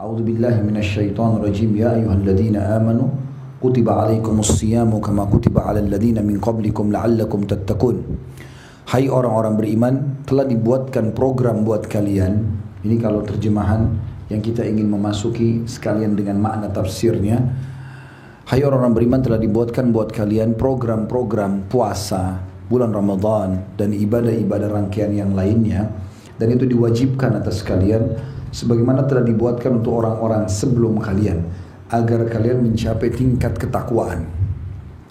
A'udzu billahi minasyaitonir rajim. Ya ayyuhalladzina amanu kutiba alaikumus siyamu kama kutiba alal ladzina min qablikum la'allakum tattaqun. Hai orang-orang beriman, telah dibuatkan program buat kalian. Ini kalau terjemahan yang kita ingin memasuki sekalian dengan makna tafsirnya. Hai orang-orang beriman, telah dibuatkan buat kalian program-program puasa bulan Ramadan dan ibadah-ibadah rangkaian yang lainnya, dan itu diwajibkan atas kalian sebagaimana telah dibuatkan untuk orang-orang sebelum kalian agar kalian mencapai tingkat ketakwaan.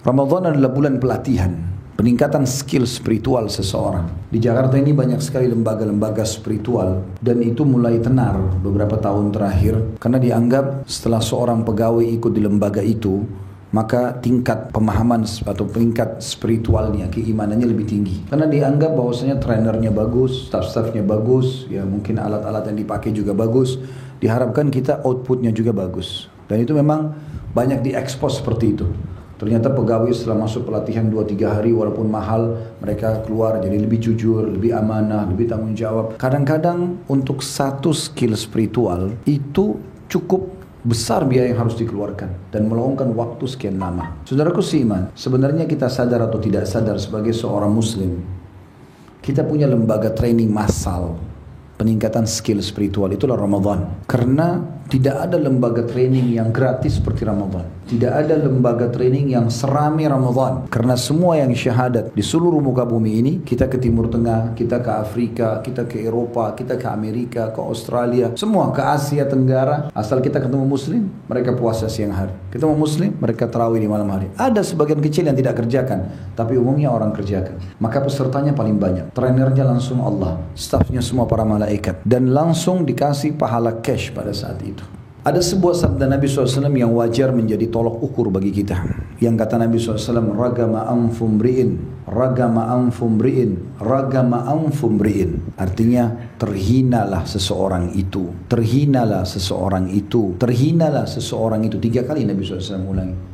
Ramadan adalah bulan pelatihan, peningkatan skill spiritual seseorang. Di Jakarta ini banyak sekali lembaga-lembaga spiritual, dan itu mulai tenar beberapa tahun terakhir karena dianggap setelah seorang pegawai ikut di lembaga itu, maka tingkat pemahaman atau tingkat spiritualnya, keimanannya lebih tinggi. Karena dianggap bahwasanya trainernya bagus, staff-staffnya bagus, ya mungkin alat-alat yang dipakai juga bagus. Diharapkan kita outputnya juga bagus. Dan itu memang banyak diekspos seperti itu. Ternyata pegawai setelah masuk pelatihan 2-3 hari walaupun mahal, mereka keluar jadi lebih jujur, lebih amanah, lebih tanggung jawab. Kadang-kadang untuk satu skill spiritual itu cukup besar biaya yang harus dikeluarkan dan meluangkan waktu sekian lama. Saudaraku seiman, sebenarnya kita sadar atau tidak sadar sebagai seorang muslim, kita punya lembaga training massal peningkatan skill spiritual, itulah Ramadan. Karena tidak ada lembaga training yang gratis seperti Ramadan. Tidak ada lembaga training yang serami Ramadan. Karena semua yang syahadat di seluruh muka bumi ini, kita ke Timur Tengah, kita ke Afrika, kita ke Eropa, kita ke Amerika, ke Australia, semua ke Asia Tenggara. Asal kita ketemu muslim, mereka puasa siang hari. Ketemu muslim, mereka tarawih di malam hari. Ada sebagian kecil yang tidak kerjakan, tapi umumnya orang kerjakan. Maka pesertanya paling banyak. Trainernya langsung Allah, staffnya semua para malaikat, dan langsung dikasih pahala cash pada saat itu. Ada sebuah sabda Nabi SAW yang wajar menjadi tolok ukur bagi kita. Yang kata Nabi SAW, ragama anfum ri'in, ragama anfum ri'in, ragama anfum ri'in. Artinya, terhinalah seseorang itu, terhinalah seseorang itu, terhinalah seseorang itu. 3 kali Nabi SAW ulangi.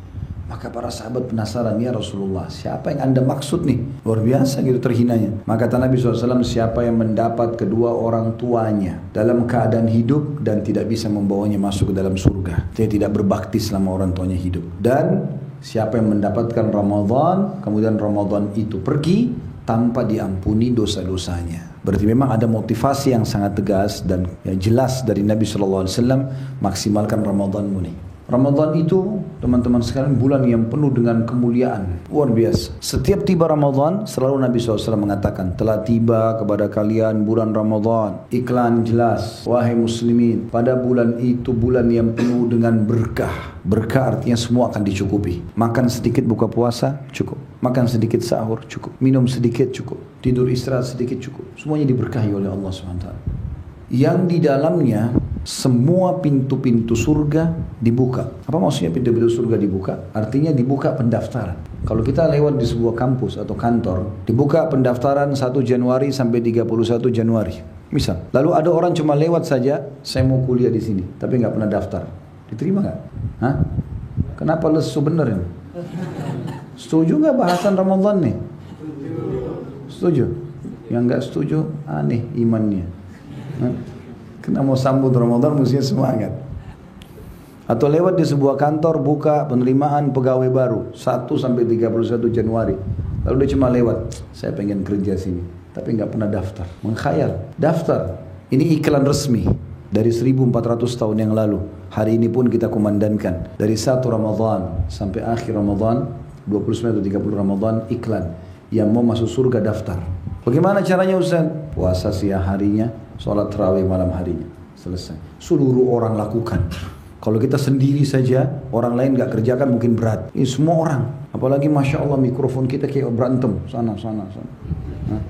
Maka para sahabat penasaran, ya Rasulullah, siapa yang anda maksud nih? Luar biasa gitu terhinanya. Maka kata Nabi SAW, siapa yang mendapat kedua orang tuanya dalam keadaan hidup dan tidak bisa membawanya masuk ke dalam surga. Dia tidak berbakti selama orang tuanya hidup. Dan siapa yang mendapatkan Ramadan, kemudian Ramadan itu pergi tanpa diampuni dosa-dosanya. Berarti memang ada motivasi yang sangat tegas dan yang jelas dari Nabi SAW, maksimalkan Ramadanmu nih. Ramadan itu, teman-teman sekalian, bulan yang penuh dengan kemuliaan. Luar biasa. Setiap tiba Ramadan, selalu Nabi SAW mengatakan, telah tiba kepada kalian bulan Ramadan. Iklan jelas, wahai muslimin, pada bulan itu bulan yang penuh dengan berkah. Berkah artinya semua akan dicukupi. Makan sedikit buka puasa, cukup. Makan sedikit sahur, cukup. Minum sedikit, cukup. Tidur istirahat sedikit, cukup. Semuanya diberkahi oleh Allah SWT. Yang di dalamnya semua pintu-pintu surga dibuka. Apa maksudnya pintu-pintu surga dibuka? Artinya dibuka pendaftaran. Kalau kita lewat di sebuah kampus atau kantor, dibuka pendaftaran 1 Januari sampai 31 Januari. Misal, lalu ada orang cuma lewat saja, saya mau kuliah di sini, tapi nggak pernah daftar. Diterima nggak? Hah? Kenapa lesu bener ini? Setuju nggak bahasan Ramadan nih? Setuju? Yang nggak setuju, aneh imannya. Kena mau sambut Ramadan mestinya semangat. Atau lewat di sebuah kantor buka penerimaan pegawai baru 1 sampai 31 Januari. Lalu dia cuma lewat, saya pengen kerja sini, tapi nggak pernah daftar. Mengkhayal, daftar. Ini iklan resmi dari 1400 tahun yang lalu. Hari ini pun kita kumandankan dari 1 Ramadan sampai akhir Ramadan, 29 atau 30 Ramadan, iklan. Yang mau masuk surga daftar. Bagaimana caranya Ustaz? Puasa siang harinya, sholat tarawih malam harinya. Selesai. Seluruh orang lakukan. Kalau kita sendiri saja, orang lain gak kerjakan mungkin berat. Ini semua orang. Apalagi Masya Allah mikrofon kita kayak berantem. Sana. Nah,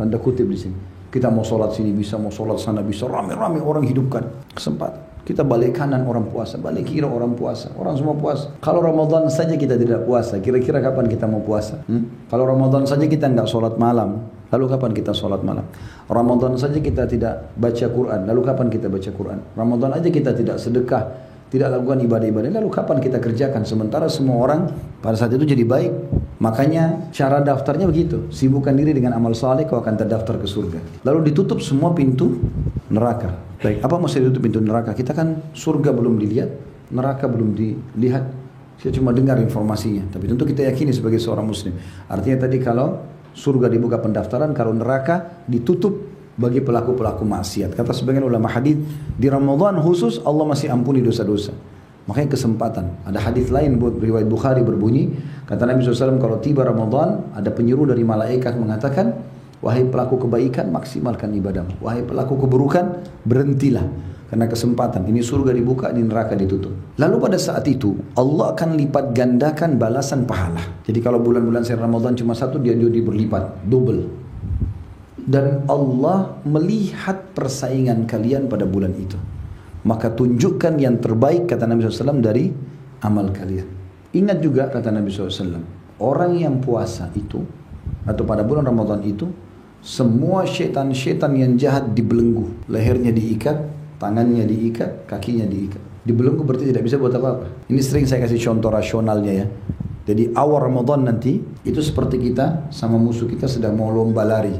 tanda kutip di sini. Kita mau sholat sini bisa, mau sholat sana bisa. Rame-rame orang hidupkan. Kesempatan. Kita balik kanan orang puasa, balik kiri orang puasa. Orang semua puasa. Kalau Ramadan saja kita tidak puasa, kira-kira kapan kita mau puasa? Kalau Ramadan saja kita nggak sholat malam, lalu kapan kita sholat malam? Ramadan saja kita tidak baca Quran, lalu kapan kita baca Quran? Ramadan aja kita tidak sedekah, tidak lakukan ibadah-ibadah, lalu kapan kita kerjakan? Sementara semua orang pada saat itu jadi baik. Makanya cara daftarnya begitu, sibukkan diri dengan amal saleh, kau akan terdaftar ke surga. Lalu ditutup semua pintu neraka. Baik, apa maksud itu pintu neraka? Kita kan surga belum dilihat, neraka belum dilihat. Saya cuma dengar informasinya, tapi tentu kita yakini sebagai seorang muslim. Artinya tadi kalau surga dibuka pendaftaran, kalau neraka ditutup bagi pelaku-pelaku maksiat. Kata sebagian ulama hadis, di Ramadan khusus Allah masih ampuni dosa-dosa. Makanya kesempatan. Ada hadis lain riwayat Bukhari berbunyi, kata Nabi SAW, kalau tiba Ramadan ada penyeru dari malaikat mengatakan, wahai pelaku kebaikan maksimalkan ibadahmu, wahai pelaku keburukan berhentilah. Karena kesempatan, ini surga dibuka, ini neraka ditutup. Lalu pada saat itu Allah akan lipat gandakan balasan pahala. Jadi kalau bulan-bulan sehari Ramadan cuma satu, dia jadi berlipat, double. Dan Allah melihat persaingan kalian pada bulan itu. Maka tunjukkan yang terbaik, kata Nabi SAW, dari amal kalian. Ingat juga kata Nabi SAW, orang yang puasa itu, atau pada bulan Ramadan itu, semua syaitan-syaitan yang jahat dibelenggu. Lehernya diikat, tangannya diikat, kakinya diikat. Dibelenggu berarti tidak bisa buat apa-apa. Ini sering saya kasih contoh rasionalnya ya. Jadi awal Ramadan nanti, itu seperti kita sama musuh kita sedang mau lomba lari.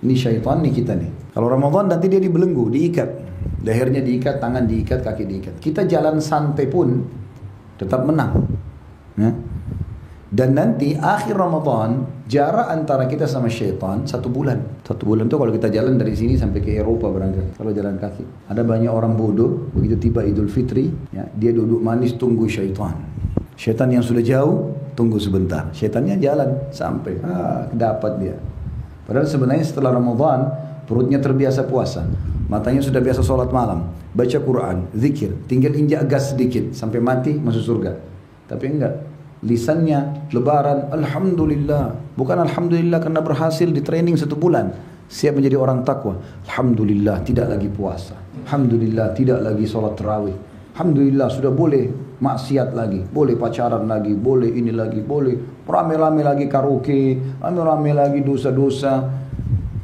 Ini syaitan nih kita nih. Kalau Ramadan nanti dia dibelenggu, diikat. Lehernya diikat, tangan diikat, kaki diikat. Kita jalan santai pun tetap menang. Ya. Dan nanti akhir Ramadan, jarak antara kita sama syaitan 1 bulan. 1 bulan itu kalau kita jalan dari sini sampai ke Eropa berangkat. Kalau jalan kaki. Ada banyak orang bodoh, begitu tiba Idul Fitri, ya, dia duduk manis tunggu syaitan. Syaitan yang sudah jauh, tunggu sebentar. Syaitannya jalan sampai, dapat dia. Padahal sebenarnya setelah Ramadan, perutnya terbiasa puasa. Matanya sudah biasa sholat malam, baca Quran, zikir, tinggal injak gas sedikit sampai mati masuk surga. Tapi enggak, lisannya lebaran, alhamdulillah, bukan alhamdulillah karena berhasil di training 1 bulan, siap menjadi orang takwa. Alhamdulillah tidak lagi puasa, alhamdulillah tidak lagi sholat tarawih, alhamdulillah sudah boleh maksiat lagi, boleh pacaran lagi, boleh ini lagi, boleh rame-rame lagi karaoke, rame-rame lagi dosa-dosa.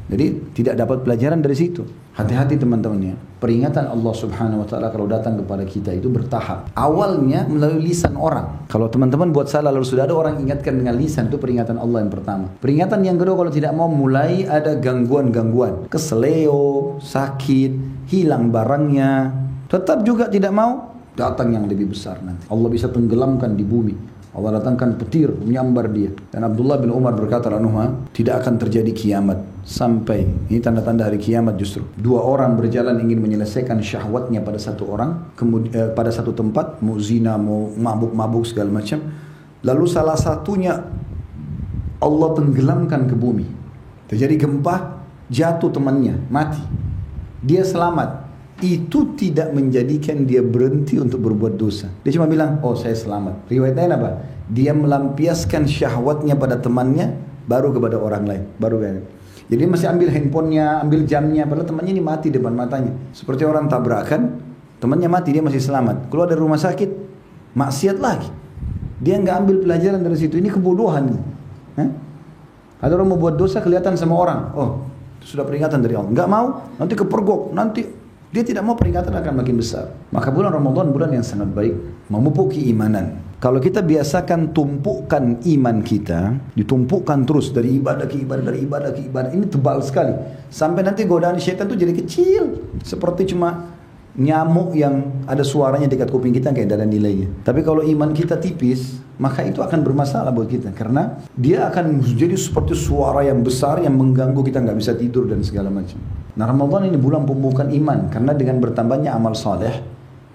Jadi tidak dapat pelajaran dari situ. Hati-hati teman-teman ya. Peringatan Allah Subhanahu wa taala kalau datang kepada kita itu bertahap. Awalnya melalui lisan orang. Kalau teman-teman buat salah lalu sudah ada orang ingatkan dengan lisan, itu peringatan Allah yang pertama. Peringatan yang kedua, kalau tidak mau mulai ada gangguan-gangguan, keseleo, sakit, hilang barangnya, tetap juga tidak mau, datang yang lebih besar nanti. Allah bisa tenggelamkan di bumi. Allah datangkan petir menyambar dia. Dan Abdullah bin Umar berkata, tidak akan terjadi kiamat sampai, ini tanda-tanda hari kiamat justru, 2 orang berjalan ingin menyelesaikan syahwatnya pada satu orang, kemudian pada satu tempat, mau zina, mau mabuk-mabuk segala macam. Lalu salah satunya Allah tenggelamkan ke bumi. Terjadi gempa, jatuh temannya, mati. Dia selamat. Itu tidak menjadikan dia berhenti untuk berbuat dosa. Dia cuma bilang, oh saya selamat. Riwayat lain apa? Dia melampiaskan syahwatnya pada temannya, baru kepada orang lain. Jadi dia masih ambil handphonenya, ambil jamnya, padahal temannya ini mati depan matanya. Seperti orang tabrakan, temannya mati, dia masih selamat. Keluar dari rumah sakit, maksiat lagi. Dia nggak ambil pelajaran dari situ. Ini kebodohan. Ada orang mau buat dosa kelihatan sama orang. Oh, sudah peringatan dari Allah. Nggak mau, nanti kepergok, nanti. Dia tidak mau, peringatan akan makin besar. Maka bulan Ramadan bulan yang sangat baik, memupuk keimanan. Kalau kita biasakan tumpukan iman kita, ditumpukkan terus dari ibadah ke ibadah, dari ibadah ke ibadah, ini tebal sekali. Sampai nanti godaan syaitan itu jadi kecil, seperti cuma nyamuk yang ada suaranya dekat kuping kita, kayak ada nilainya. Tapi kalau iman kita tipis, maka itu akan bermasalah buat kita, karena dia akan jadi seperti suara yang besar yang mengganggu kita, nggak bisa tidur dan segala macam. Nah, Ramadan ini bulan pembukaan iman, karena dengan bertambahnya amal saleh,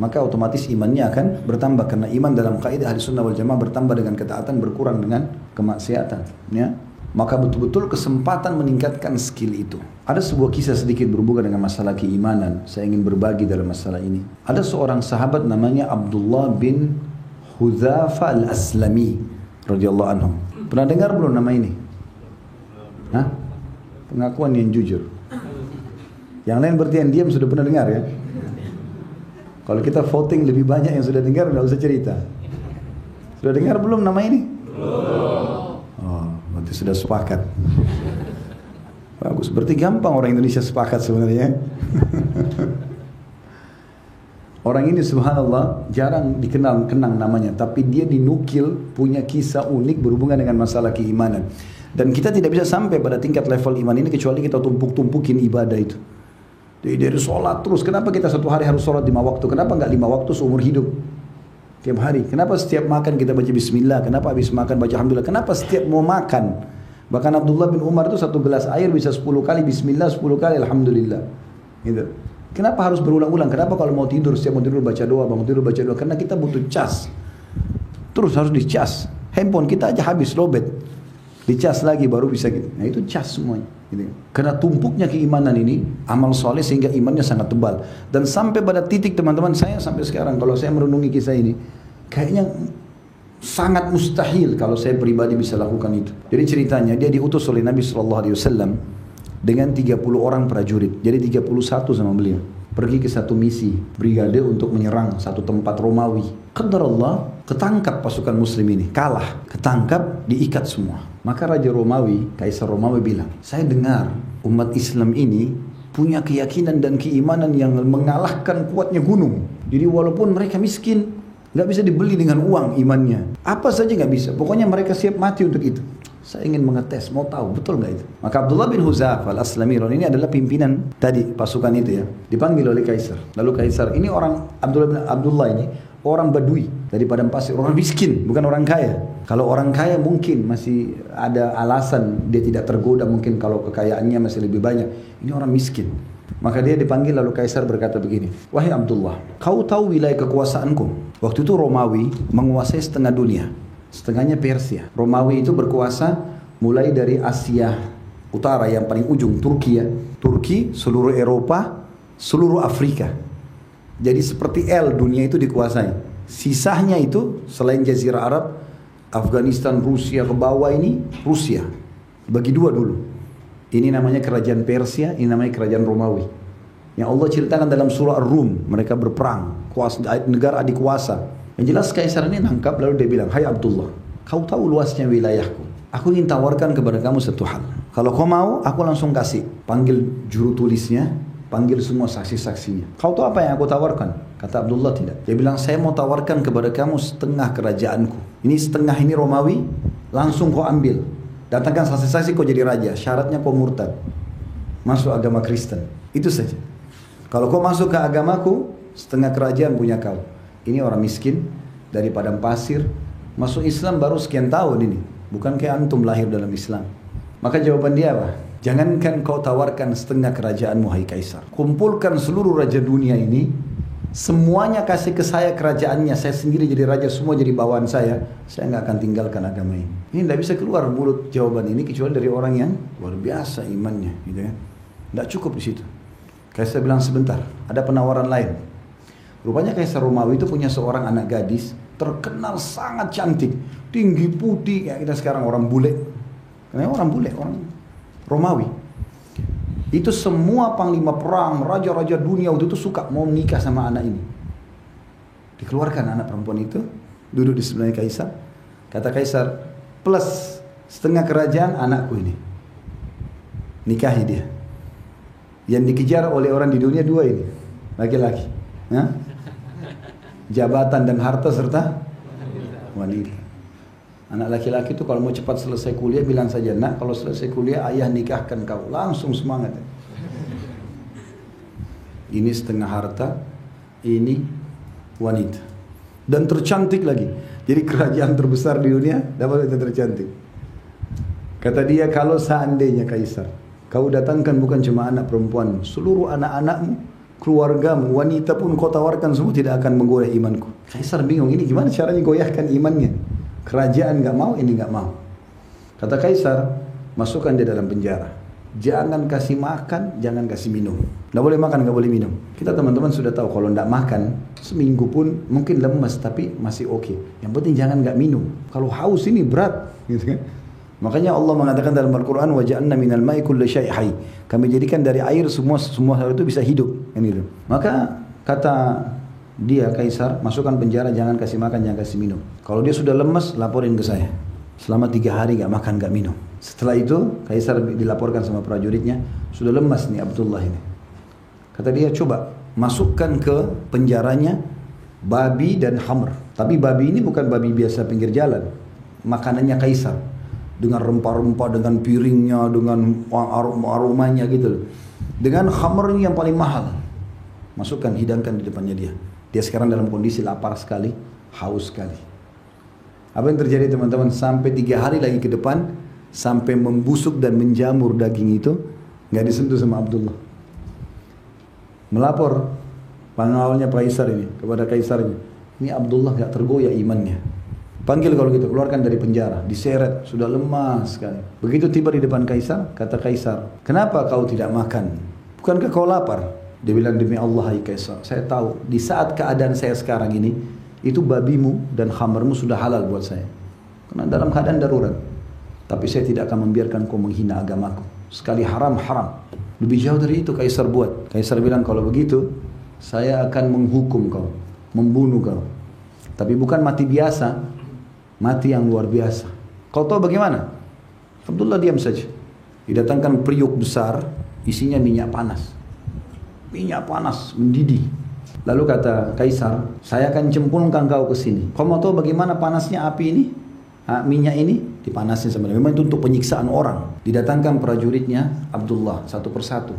maka otomatis imannya akan bertambah, karena iman dalam kaidah ahli sunnah wal jamaah bertambah dengan ketaatan, berkurang dengan kemaksiatan. Ya. Maka betul-betul kesempatan meningkatkan skill itu. Ada sebuah kisah sedikit berhubungan dengan masalah keimanan. Saya ingin berbagi dalam masalah ini. Ada seorang sahabat namanya Abdullah bin Hudzafa al-Aslami radhiyallahu anhu. Pernah dengar belum nama ini? Hah? Pengakuan yang jujur. Yang lain berarti yang diam sudah pernah dengar ya. Kalau kita voting lebih banyak yang sudah dengar, nggak usah cerita. Sudah dengar belum nama ini? Belum. Oh, berarti sudah sepakat. Bagus, berarti gampang orang Indonesia sepakat sebenarnya. Orang ini subhanallah jarang kenang namanya, tapi dia dinukil punya kisah unik berhubungan dengan masalah keimanan. Dan kita tidak bisa sampai pada tingkat level iman ini kecuali kita tumpuk-tumpukin ibadah itu. Dari sholat terus. Kenapa kita satu hari harus sholat 5 waktu? Kenapa nggak 5 waktu seumur hidup? Tiap hari. Kenapa setiap makan kita baca bismillah? Kenapa habis makan baca alhamdulillah? Kenapa setiap mau makan? Bahkan Abdullah bin Umar itu 1 gelas air bisa 10 kali bismillah, 10 kali alhamdulillah. Gitu. Kenapa harus berulang-ulang? Kenapa kalau mau tidur, setiap mau tidur baca doa, bangun tidur baca doa? Karena kita butuh cas. Terus harus dicas. Handphone kita aja habis lobet. Dicas lagi baru bisa gitu. Nah itu cas semuanya. Gitu. Karena tumpuknya keimanan ini, amal soleh sehingga imannya sangat tebal. Dan sampai pada titik teman-teman saya sampai sekarang kalau saya merenungi kisah ini, kayaknya sangat mustahil kalau saya pribadi bisa lakukan itu. Jadi ceritanya dia diutus oleh Nabi SAW dengan 30 orang prajurit. Jadi 31 sama beliau. Pergi ke satu misi, brigade untuk menyerang satu tempat Romawi. Qadar Allah, ketangkap pasukan muslim ini. Kalah, ketangkap, diikat semua. Maka Raja Romawi, Kaisar Romawi bilang, saya dengar umat Islam ini punya keyakinan dan keimanan yang mengalahkan kuatnya gunung. Jadi walaupun mereka miskin, nggak bisa dibeli dengan uang imannya. Apa saja nggak bisa. Pokoknya mereka siap mati untuk itu. Saya ingin mengetes, mau tahu betul nggak itu. Maka Abdullah bin Huzaf al-Aslami ini adalah pimpinan tadi pasukan itu ya. Dipanggil oleh Kaisar. Lalu Kaisar ini orang Abdullah ini orang Badui dari padang pasir, orang miskin, bukan orang kaya. Kalau orang kaya mungkin masih ada alasan dia tidak tergoda, mungkin kalau kekayaannya masih lebih banyak. Ini orang miskin. Maka dia dipanggil lalu Kaisar berkata begini, wahai Abdullah, kau tahu wilayah kekuasaanku? Waktu itu Romawi menguasai setengah dunia, setengahnya Persia. Romawi itu berkuasa mulai dari Asia Utara yang paling ujung, Turki ya. Turki, seluruh Eropa, seluruh Afrika. Jadi seperti L dunia itu dikuasai. Sisanya itu selain Jazirah Arab, Afghanistan, Rusia ke bawah ini Rusia. Bagi dua dulu. Ini namanya kerajaan Persia, ini namanya kerajaan Romawi. Yang Allah ceritakan dalam surah Ar-Rum, mereka berperang, negara adik kuasa. Yang jelas Kaisar ini nangkap lalu dia bilang, hai Abdullah, kau tahu luasnya wilayahku. Aku ingin tawarkan kepada kamu satu hal. Kalau kau mau, aku langsung kasih. Panggil juru tulisnya, panggil semua saksi-saksinya. Kau tahu apa yang aku tawarkan? Kata Abdullah tidak. Dia bilang, saya mau tawarkan kepada kamu setengah kerajaanku. Ini setengah ini Romawi, langsung kau ambil. Datangkan saksi-saksi kau jadi raja. Syaratnya kau murtad, masuk agama Kristen. Itu saja. Kalau kau masuk ke agamaku, setengah kerajaan punya kau. Ini orang miskin dari padang pasir, masuk Islam baru sekian tahun ini. Bukan kayak antum lahir dalam Islam. Maka jawaban dia apa? Jangankan kau tawarkan setengah kerajaanmu, hai Kaisar. Kumpulkan seluruh raja dunia ini, semuanya kasih ke saya kerajaannya, saya sendiri jadi raja, semua jadi bawahan saya nggak akan tinggalkan agama ini. Ini tidak bisa keluar mulut jawaban ini kecuali dari orang yang luar biasa imannya, gitu ya. Tidak cukup di situ. Kaisar bilang sebentar, ada penawaran lain. Rupanya Kaisar Romawi itu punya seorang anak gadis terkenal sangat cantik, tinggi putih, ya kita sekarang orang bule. Karena orang bule, orang Romawi. Itu semua panglima perang, raja-raja dunia waktu itu suka mau menikah sama anak ini. Dikeluarkan anak perempuan itu, duduk di sebelahnya Kaisar. Kata Kaisar, plus setengah kerajaan anakku ini. Nikahi dia. Yang dikejar oleh orang di dunia dua ini, laki-laki. Jabatan dan harta serta wanita. Anak laki-laki itu kalau mau cepat selesai kuliah bilang saja, nak kalau selesai kuliah ayah nikahkan kau, langsung semangat. Ini setengah harta, ini wanita dan tercantik lagi. Jadi kerajaan terbesar di dunia dapat wanita tercantik. Kata dia, kalau seandainya Kaisar, kau datangkan bukan cuma anak perempuan, seluruh anak-anakmu, keluargamu, wanita pun kau tawarkan semua tidak akan menggoyah imanku. Kaisar bingung, ini gimana caranya goyahkan imannya? Kerajaan nggak mau, ini nggak mau. Kata Kaisar, masukkan dia dalam penjara. Jangan kasih makan, jangan kasih minum. Nggak boleh makan, nggak boleh minum. Kita teman-teman sudah tahu kalau nggak makan seminggu pun mungkin lemas tapi masih oke. Yang penting jangan nggak minum. Kalau haus ini berat, gitu kan? Makanya Allah mengatakan dalam Al-Quran, waja'alna minal ma'i kulli syai' hayy. Kami jadikan dari air semua hal itu bisa hidup, kan gitu. Maka kata dia Kaisar, masukkan penjara, jangan kasih makan, jangan kasih minum. Kalau dia sudah lemas, laporin ke saya. Selama 3 hari gak makan, gak minum. Setelah itu Kaisar dilaporkan sama prajuritnya, sudah lemas nih Abdullah ini. Kata dia, coba masukkan ke penjaranya babi dan hamr. Tapi babi ini bukan babi biasa pinggir jalan, makanannya Kaisar. dengan rempah-rempah, dengan piringnya, dengan aromanya gitu. Dengan khamrnya yang paling mahal. Masukkan, hidangkan di depannya dia. Dia sekarang dalam kondisi lapar sekali, haus sekali. Apa yang terjadi teman-teman? Sampai 3 hari lagi ke depan, sampai membusuk dan menjamur daging itu, nggak disentuh sama Abdullah. Melapor pengawalnya Kaisar ini kepada Kaisarnya, ini Abdullah nggak tergoyah imannya. Panggil kalau gitu, keluarkan dari penjara, diseret, sudah lemas sekali. Begitu tiba di depan Kaisar, kata Kaisar, kenapa kau tidak makan? Bukankah kau lapar? Dia bilang, demi Allah hai Kaisar, saya tahu di saat keadaan saya sekarang ini, itu babimu dan khamarmu sudah halal buat saya. Karena dalam keadaan darurat. Tapi saya tidak akan membiarkan kau menghina agamaku. Sekali haram, haram. Lebih jauh dari itu Kaisar buat. Kaisar bilang, kalau begitu, saya akan menghukum kau, membunuh kau. Tapi bukan mati biasa, mati yang luar biasa. Kau tahu bagaimana? Abdullah diam saja. Didatangkan periuk besar, isinya minyak panas. Minyak panas, mendidih. Lalu kata Kaisar, saya akan cemplungkan kau ke sini. Kau mau tahu bagaimana panasnya api ini? Minyak ini dipanasin sama dia. Memang itu untuk penyiksaan orang. Didatangkan prajuritnya Abdullah satu persatu.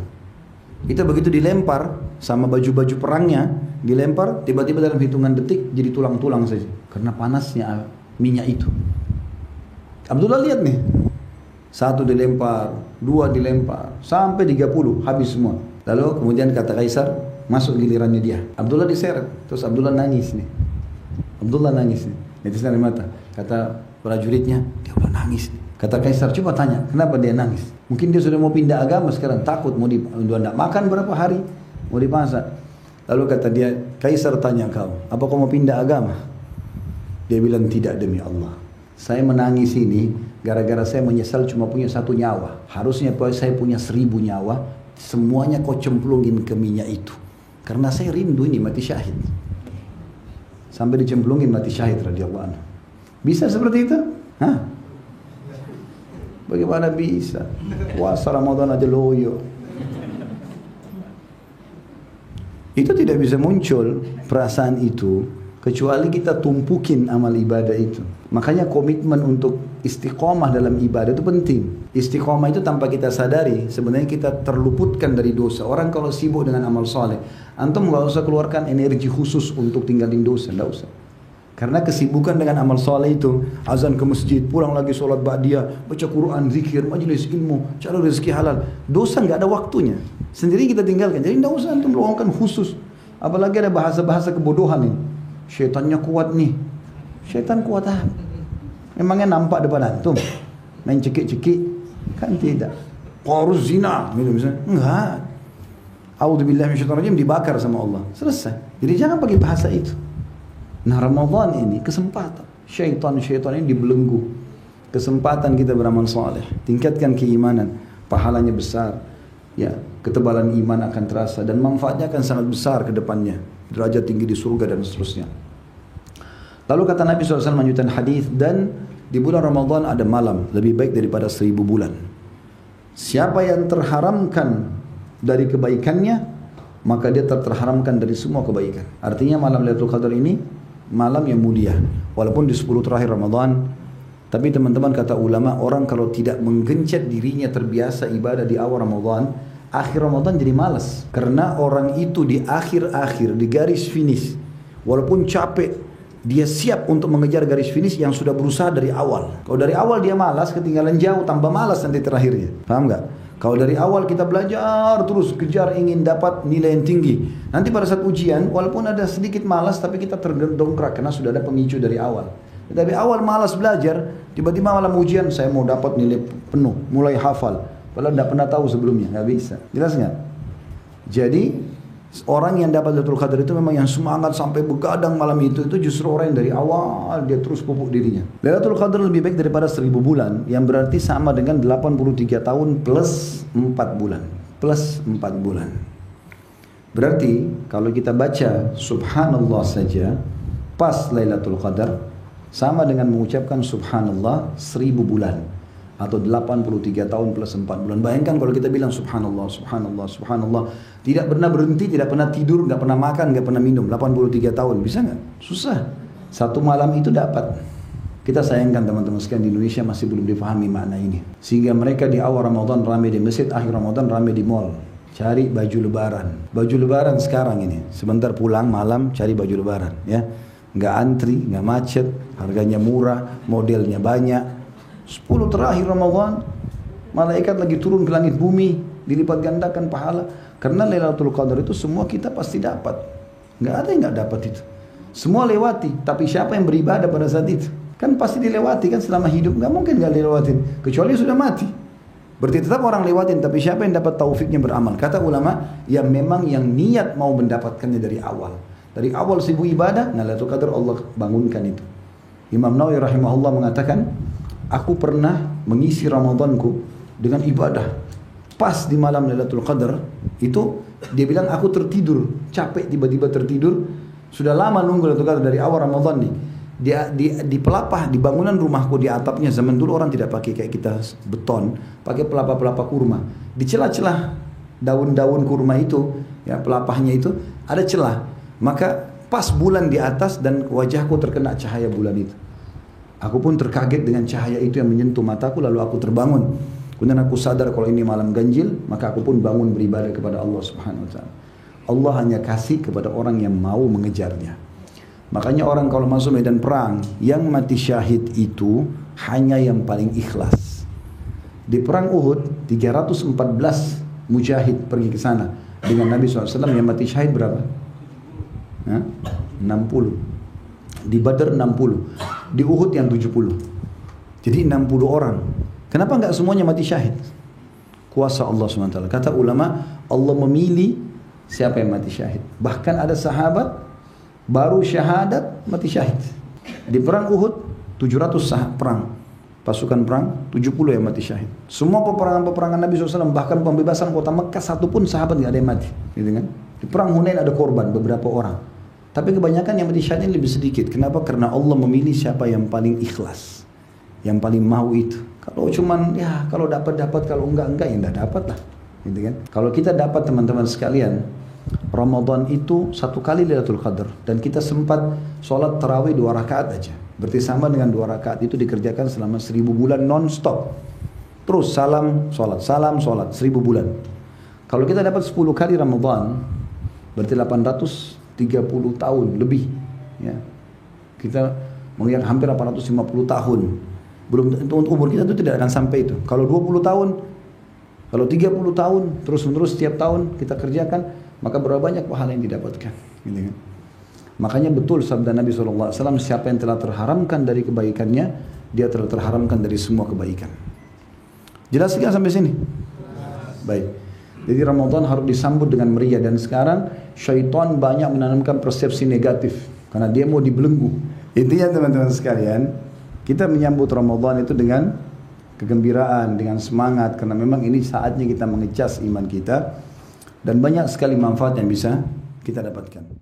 Kita begitu dilempar sama baju-baju perangnya, dilempar, tiba-tiba dalam hitungan detik jadi tulang-tulang saja. Karena panasnya minyak itu. Abdullah lihat nih. 1 dilempar, 2 dilempar, sampai 30, habis semua. Lalu kemudian kata Kaisar, masuk gilirannya dia. Abdullah diseret, terus Abdullah nangis nih. Abdullah nangis nih. Netes dari mata. Kata prajuritnya, dia udah nangis nih. Kata Kaisar, coba tanya, kenapa dia nangis? Mungkin dia sudah mau pindah agama sekarang, takut mau tidak makan berapa hari, mau dipasak. Lalu kata dia, Kaisar tanya kau, apa kau mau pindah agama? Dia bilang, tidak demi Allah. Saya menangis ini gara-gara saya menyesal cuma punya 1 nyawa. Harusnya saya punya 1000 nyawa, semuanya kau cemplungin ke minyak itu. Karena saya rindu ini mati syahid. Sampai dicemplungin mati syahid radhiyallahu anhu. Bisa seperti itu? Hah? Bagaimana bisa? Puasa Ramadan aja loyo. Itu tidak bisa muncul perasaan itu kecuali kita tumpukin amal ibadah itu. Makanya komitmen untuk istiqomah dalam ibadah itu penting. Istiqomah itu tanpa kita sadari sebenarnya kita terluputkan dari dosa. Orang kalau sibuk dengan amal soleh, antum nggak usah keluarkan energi khusus untuk tinggalin dosa, nggak usah. Karena kesibukan dengan amal soleh itu, azan ke masjid, pulang lagi sholat ba'diyah, baca Quran, zikir, majelis ilmu, cari rezeki halal. Dosa nggak ada waktunya. Sendiri kita tinggalkan. Jadi nggak usah antum luangkan khusus. Apalagi ada bahasa-bahasa kebodohan ini. Syaitannya kuat nih. Syaitan kuat apa? Memangnya nampak depan antum? Main cekik-cekik? Kan tidak. Qaruz zina, gitu misalnya. Enggak. A'udzubillahi minasyaitonir rajim, dibakar sama Allah. Selesai. Jadi jangan pakai bahasa itu. Nah Ramadan ini kesempatan. Syaitan ini dibelenggu. Kesempatan kita beramal saleh. Tingkatkan keimanan. Pahalanya besar. Ya, ketebalan iman akan terasa. Dan manfaatnya akan sangat besar ke depannya. Derajat tinggi di surga dan seterusnya. Lalu kata Nabi SAW melanjutkan hadis, dan di bulan Ramadan ada malam lebih baik daripada 1000 bulan. Siapa yang terharamkan dari kebaikannya, maka dia terharamkan dari semua kebaikan. Artinya malam Lailatul Qadar ini malam yang mulia. Walaupun di 10 terakhir Ramadan, tapi teman-teman kata ulama, orang kalau tidak menggencet dirinya terbiasa ibadah di awal Ramadan, akhir Ramadan jadi malas. Karena orang itu di akhir-akhir, di garis finish, walaupun capek, dia siap untuk mengejar garis finish yang sudah berusaha dari awal. Kalau dari awal dia malas, ketinggalan jauh, tambah malas nanti terakhirnya. Paham nggak? Kalau dari awal kita belajar terus, kejar ingin dapat nilai yang tinggi. Nanti pada saat ujian, walaupun ada sedikit malas, tapi kita terdongkrak karena sudah ada pemicu dari awal. Tapi awal malas belajar, tiba-tiba malam ujian, saya mau dapat nilai penuh, mulai hafal. Padahal tidak pernah tahu sebelumnya, nggak bisa. Jelas nggak? Jadi orang yang dapat Lailatul Qadar itu memang yang semangat sampai begadang malam itu justru orang yang dari awal dia terus pupuk dirinya. Lailatul Qadar lebih baik daripada 1000 bulan, yang berarti sama dengan 83 tahun plus 4 bulan. Plus 4 bulan. Berarti kalau kita baca subhanallah saja pas Lailatul Qadar sama dengan mengucapkan subhanallah 1000 bulan. Atau 83 tahun plus 4 bulan. Bayangkan kalau kita bilang subhanallah, subhanallah, subhanallah, tidak pernah berhenti, tidak pernah tidur, nggak pernah makan, nggak pernah minum, 83 tahun, bisa nggak? Susah. Satu malam itu dapat. Kita sayangkan teman-teman sekalian di Indonesia masih belum difahami makna ini. Sehingga mereka di awal Ramadan ramai di masjid, akhir Ramadan ramai di mall. Cari baju lebaran. Baju lebaran sekarang ini. Sebentar pulang malam cari baju lebaran. Ya, nggak antri, nggak macet, harganya murah, modelnya banyak. 10 terakhir Ramadan, malaikat lagi turun ke langit bumi, dilipat gandakan pahala. Karena Lailatul Qadar itu semua kita pasti dapat. Nggak ada yang nggak dapat itu. Semua lewati. Tapi siapa yang beribadah pada saat itu? Kan pasti dilewati kan selama hidup, nggak mungkin nggak dilewatin kecuali sudah mati. Berarti tetap orang lewatin, tapi siapa yang dapat taufiknya beramal? Kata ulama, yang memang yang niat mau mendapatkannya dari awal. Dari awal sibuk ibadah, nah Lailatul Qadar Allah bangunkan itu. Imam Nawawi rahimahullah mengatakan, aku pernah mengisi Ramadanku dengan ibadah. Pas di malam Lailatul Qadar itu dia bilang aku tertidur, capek tiba-tiba tertidur. Sudah lama nunggu Lailatul Qadar dari awal Ramadan nih. Di pelapah, di bangunan rumahku, di atapnya, zaman dulu orang tidak pakai kayak kita beton, pakai pelapa-pelapa kurma. Di celah-celah daun-daun kurma itu, ya pelapahnya itu ada celah. Maka pas bulan di atas dan wajahku terkena cahaya bulan itu. Aku pun terkaget dengan cahaya itu yang menyentuh mataku, lalu aku terbangun. Kemudian aku sadar kalau ini malam ganjil, maka aku pun bangun beribadah kepada Allah Subhanahu wa taala. Allah hanya kasih kepada orang yang mau mengejarnya. Makanya orang kalau masuk medan perang, yang mati syahid itu hanya yang paling ikhlas. Di perang Uhud, 314 mujahid pergi ke sana dengan Nabi SAW, yang mati syahid berapa? 60. Di Badar 60. Di Uhud yang 70. Jadi 60 orang. Kenapa enggak semuanya mati syahid? Kuasa Allah SWT. Kata ulama, Allah memilih siapa yang mati syahid. Bahkan ada sahabat baru syahadat mati syahid. Di perang Uhud 700 perang, pasukan perang 70 yang mati syahid. Semua peperangan-peperangan Nabi SAW, bahkan pembebasan kota Mekah, satu pun sahabat nggak ada yang mati, gitu kan? Di perang Hunain ada korban beberapa orang, tapi kebanyakan yang mati syahid lebih sedikit. Kenapa? Karena Allah memilih siapa yang paling ikhlas, yang paling mau itu. Kalau cuman ya kalau dapat, kalau enggak ya enggak dapat lah, gitu kan? Kalau kita dapat teman-teman sekalian, Ramadan itu satu kali Lailatul Qadar dan kita sempat sholat tarawih 2 rakaat aja. Berarti sama dengan 2 rakaat itu dikerjakan selama 1000 bulan non-stop. Terus salam, sholat, 1000 bulan. Kalau kita dapat 10 kali Ramadan, berarti 830 tahun lebih. Ya. Kita melihat hampir 850 tahun. Belum untuk umur kita itu tidak akan sampai itu. Kalau 20 tahun, kalau 30 tahun, terus-menerus setiap tahun kita kerjakan, maka berapa banyak pahala yang didapatkan, gitu kan? Makanya betul sabda Nabi SAW, siapa yang telah terharamkan dari kebaikannya, dia telah terharamkan dari semua kebaikan. Jelas kan sampai sini? Baik. Jadi Ramadan harus disambut dengan meriah, dan sekarang syaitan banyak menanamkan persepsi negatif karena dia mau dibelenggu. Intinya teman-teman sekalian, kita menyambut Ramadan itu dengan kegembiraan, dengan semangat, karena memang ini saatnya kita mengecas iman kita. Dan banyak sekali manfaat yang bisa kita dapatkan.